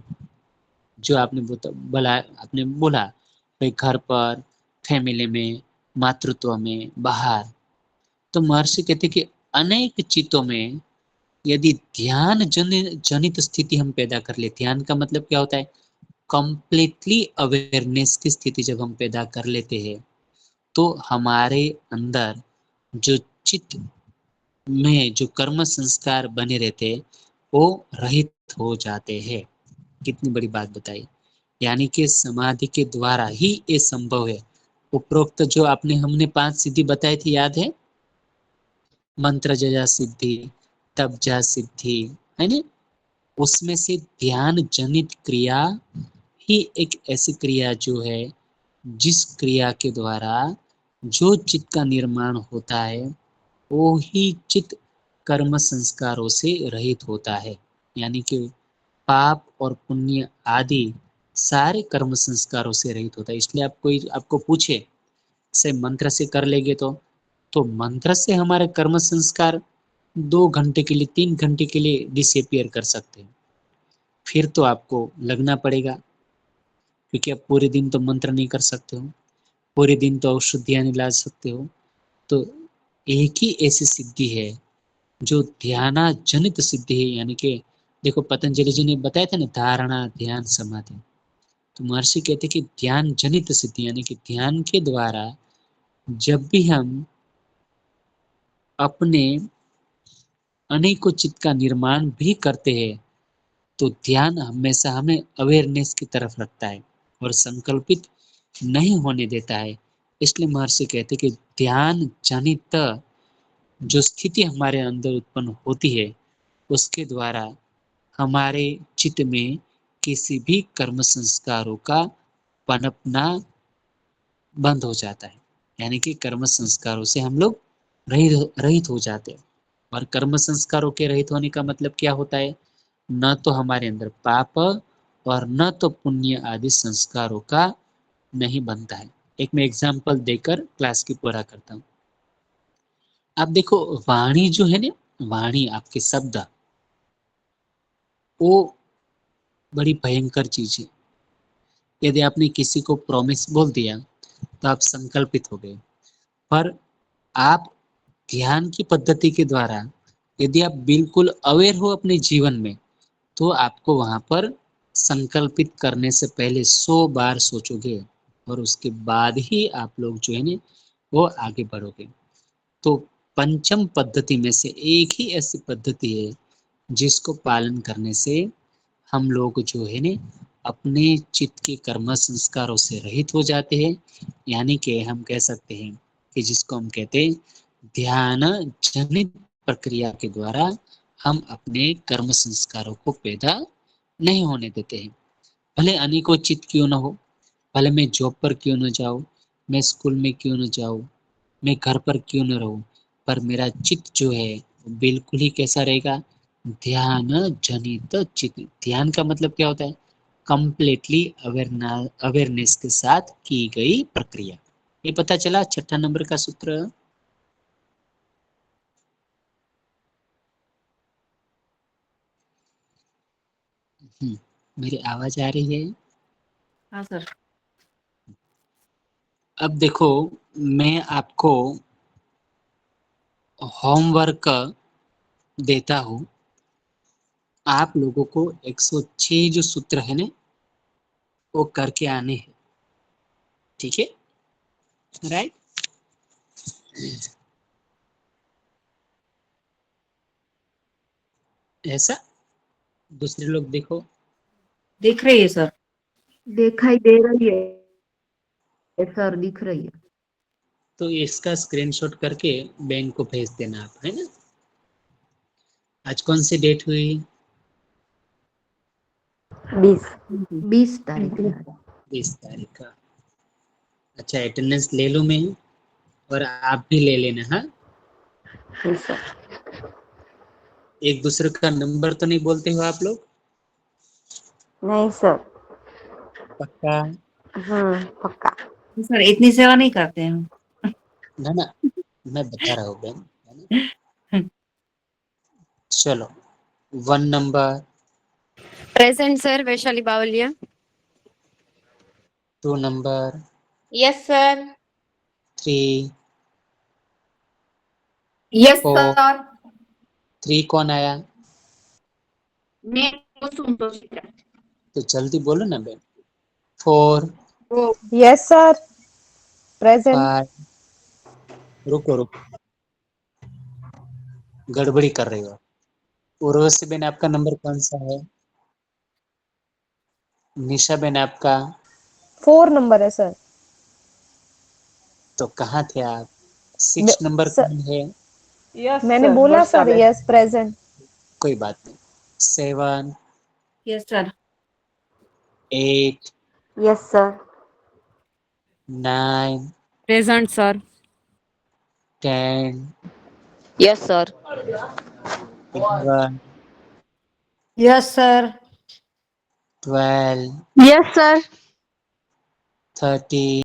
जो आपने बोला भाई घर पर, फैमिली में, मातृत्व में, बाहर, तो महर्षि कहते कि अनेक चित्तों में यदि ध्यान जनित स्थिति हम पैदा कर ले, ध्यान का मतलब क्या होता है, कंप्लीटली अवेयरनेस की स्थिति जब हम पैदा कर लेते हैं, तो हमारे अंदर जो चित्त में जो कर्म संस्कार बने रहते हैं वो रहित हो जाते हैं। कितनी बड़ी बात बताई, यानी कि समाधि के द्वारा ही ये संभव है। उपरोक्त जो आपने हमने 5 सिद्धि बताई थी, याद है, मंत्र जया सिद्धि, तप जा सिद्धि, है ना, उसमें से ध्यान जनित क्रिया ही एक ऐसी क्रिया जो है जिस क्रिया के द्वारा जो चित्त का निर्माण होता है वो ही चित्त कर्म संस्कारों से रहित होता है। यानी कि पाप और पुण्य आदि सारे कर्म संस्कारों से रहित होता है। इसलिए आप कोई आपको पूछे से मंत्र से कर लेंगे तो मंत्र से हमारे कर्म संस्कार 2 घंटे के लिए, 3 घंटे के लिए डिसअपियर कर सकते हैं। फिर तो आपको लगना पड़ेगा, क्योंकि आप पूरे दिन तो मंत्र नहीं कर सकते हो, पूरे दिन तो औषधियाँ नहीं ला सकते हो। तो एक ही ऐसी सिद्धि है जो ध्याना जनित सिद्धि है, यानी कि देखो पतंजलि जी ने बताया था ना, धारणा, ध्यान, समाधि। तो महर्षि कहते कि ध्यान जनित सिद्धि, यानी कि ध्यान के द्वारा जब भी हम अपने अनेकों चित्त का निर्माण भी करते हैं तो ध्यान हमेशा हमें अवेयरनेस की तरफ रखता है और संकल्पित नहीं होने देता है। इसलिए महर्षि कहते कि ध्यान जनित जो स्थिति हमारे अंदर उत्पन्न होती है उसके द्वारा हमारे चित्त में किसी भी कर्म संस्कारों का पनपना बंद हो जाता है। यानी कि कर्म संस्कारों से हम लोग रहित हो जाते हैं। और कर्म संस्कारों के रहित होने का मतलब क्या होता है, न तो हमारे अंदर पाप और न तो पुण्य आदि संस्कारों का नहीं बनता है। एक मैं एग्जाम्पल देकर क्लास की पूरा करता हूँ। आप देखो, वाणी जो है ना, वाणी आपके शब्द, वो बड़ी भयंकर चीज है। यदि आपने किसी को प्रॉमिस बोल दिया तो आप संकल्पित हो गए, पर आप ध्यान की पद्धति के द्वारा यदि आप बिल्कुल अवेयर हो अपने जीवन में तो आपको वहां पर संकल्पित करने से पहले 100 बार सोचोगे और उसके बाद ही आप लोग जो है ना वो आगे बढ़ोगे। तो पंचम पद्धति में से एक ही ऐसी पद्धति है जिसको पालन करने से हम लोग जो है ना अपने चित्त के कर्म संस्कारों से रहित हो जाते हैं। यानी कि हम कह सकते हैं कि जिसको हम कहते हैं ध्यान जनित प्रक्रिया के द्वारा हम अपने कर्म संस्कारों को पैदा नहीं होने देते हैं। भले अनेकों चित्त क्यों न हो, भले मैं जॉब पर क्यों न जाऊँ, मैं स्कूल में क्यों न जाऊँ, मैं घर पर क्यों न रहूँ, पर मेरा चित्त जो है बिल्कुल ही कैसा रहेगा, ध्यान जनित चित्त। ध्यान का मतलब क्या होता है, कंप्लीटली अवेयरनेस के साथ की गई प्रक्रिया। ये पता चला 6ठा नंबर का सूत्र। मेरी आवाज आ रही है? हाँ सर। अब देखो, मैं आपको होमवर्क देता हूँ। आप लोगों को 106 जो सूत्र है ना वो करके आने हैं, ठीक है, राइट? ऐसा दूसरे लोग देखो। दिख रही है सर। दिखाई दे रही है सर, दिख रही है। तो इसका स्क्रीनशॉट करके बैंक को भेज देना आप, है ना। आज कौन सी डेट हुई? 20 तारीख है आज। 20 तारीख का। अच्छा, अटेंडेंस ले लूँ मैं और आप भी ले लेना। हाँ, जी सर। एक दूसरे का नंबर तो नहीं बोलते हो आप लोग? नहीं सर। पक्का? पक्का। सर इतनी सेवा नहीं करते हैं हम। ना ना, मैं बता रहा हूँ बहन, है ना। चलो, 1 number, present sir, Vaishali बावलिया। 2 number, yes sir. 3, yes 4, sir. 3 कौन आया? मैं तो सुन तो चित्रा। तो जल्दी बोलो ना बहन। 4, यस सर, प्रेजेंट। 5, रुको रुको, गड़बड़ी कर रही हो। उर्वशी बेन आपका नंबर कौन सा है? निशा बेन आपका? 4 नंबर है सर। तो कहाँ थे आप? 6 नंबर सर, कौन है? यस मैंने सर, बोला वर्षा सर बेन। Yes present. कोई बात नहीं। 7, yes sir. 8, yes sir. 9, present sir. 10, yes sir. 11, yes sir 12, yes sir. 13,